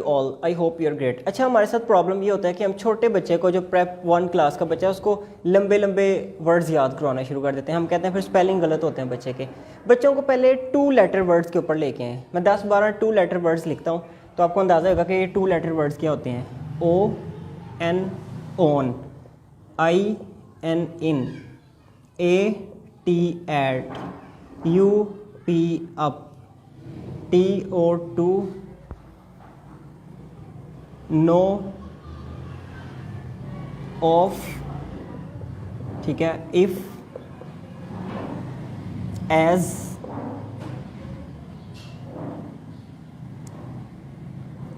All I hope you are great. अच्छा, हमारे साथ प्रॉब्लम ये होता है कि हम छोटे बच्चे को, जो प्रेप 1 क्लास का बच्चा है, उसको लंबे लंबे वर्ड्स याद करवाना शुरू कर देते हैं। हम कहते हैं फिर स्पेलिंग गलत होते हैं बच्चे के। बच्चों को पहले 2 लेटर वर्ड्स के ऊपर लेके आएँ। मैं 10-12 2 लेटर वर्ड्स लिखता हूँ तो आपको अंदाज़ा होगा कि ये 2 लेटर वर्ड्स क्या होते हैं। O N on, I N in, A T at, U P up, T O to, no of, ठीक है, इफ, एज,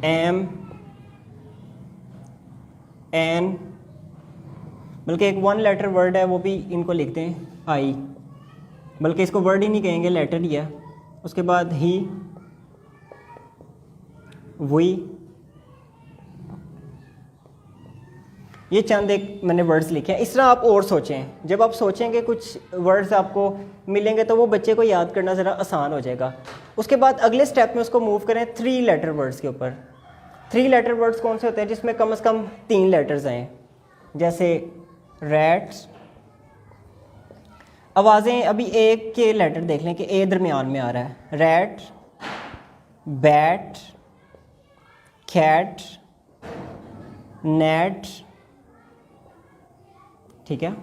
एम, एन, बल्कि एक 1 लेटर वर्ड है वो भी इनको लिखते हैं आई, बल्कि इसको वर्ड ही नहीं कहेंगे, लेटर ही है। उसके बाद ही, वी, ये चंद एक मैंने वर्ड्स लिखे हैं। इस तरह आप और सोचें। जब आप सोचेंगे कुछ वर्ड्स आपको मिलेंगे तो वो बच्चे को याद करना ज़रा आसान हो जाएगा। उसके बाद अगले स्टेप में उसको मूव करें 3 लेटर वर्ड्स के ऊपर। 3 लेटर वर्ड्स कौन से होते हैं जिसमें कम से कम 3 लेटर्स आएँ, जैसे रैट्स। आवाज़ें अभी एक के लेटर देख लें कि ए दरमियान में आ रहा है। रैट, बैट, कैट, नेट, ठीक है,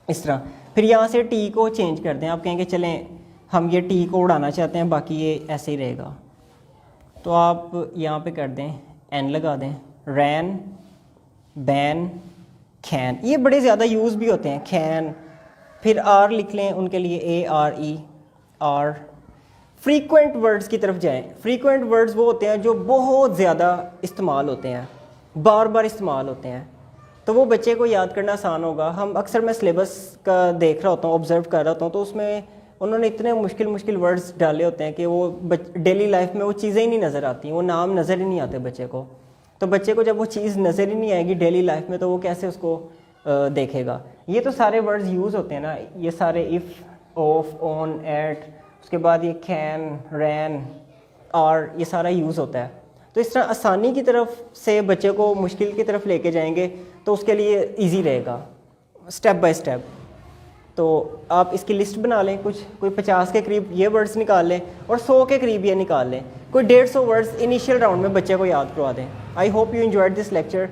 इस तरह। फिर यहाँ से टी को चेंज कर दें। आप कहेंगे चलें हम ये टी को उड़ाना चाहते हैं, बाकी ये ऐसे ही रहेगा, तो आप यहाँ पे कर दें, एन लगा दें। रैन, बैन, खैन, ये बड़े ज़्यादा यूज़ भी होते हैं, खैन। फिर आर लिख लें उनके लिए, A R E, are. Frequent words की तरफ जाएं। फ्रीक्वेंट वर्ड्स वो होते हैं जो बहुत ज़्यादा इस्तेमाल होते हैं, बार बार इस्तेमाल होते हैं, तो वो बच्चे को याद करना आसान होगा। हम अक्सर, मैं सिलेबस का देख रहा होता हूँ, ऑब्जर्व कर रहा होता हूँ, तो उसमें उन्होंने इतने मुश्किल वर्ड्स डाले होते हैं कि वो डेली लाइफ में वो चीज़ें ही नहीं नज़र आती, वो नाम नज़र ही नहीं आते बच्चे को। तो बच्चे को जब वो चीज़ नज़र ही नहीं आएगी डेली लाइफ में, तो वो कैसे उसको देखेगा। ये तो सारे वर्ड्स यूज़ होते हैं ना, ये सारे इफ़, ऑफ, ऑन, एट, उसके बाद ये कैन, रैन, और ये सारा यूज़ होता है। तो इस तरह आसानी की तरफ से बच्चे को मुश्किल की तरफ लेके जाएंगे तो उसके लिए इजी रहेगा, स्टेप बाय स्टेप। तो आप इसकी लिस्ट बना लें, कोई 50 के करीब ये वर्ड्स निकाल लें और 100 के करीब ये निकाल लें। कोई 150 वर्ड्स इनिशियल राउंड में बच्चे को याद करवा दें। आई hope you enjoyed this lecture.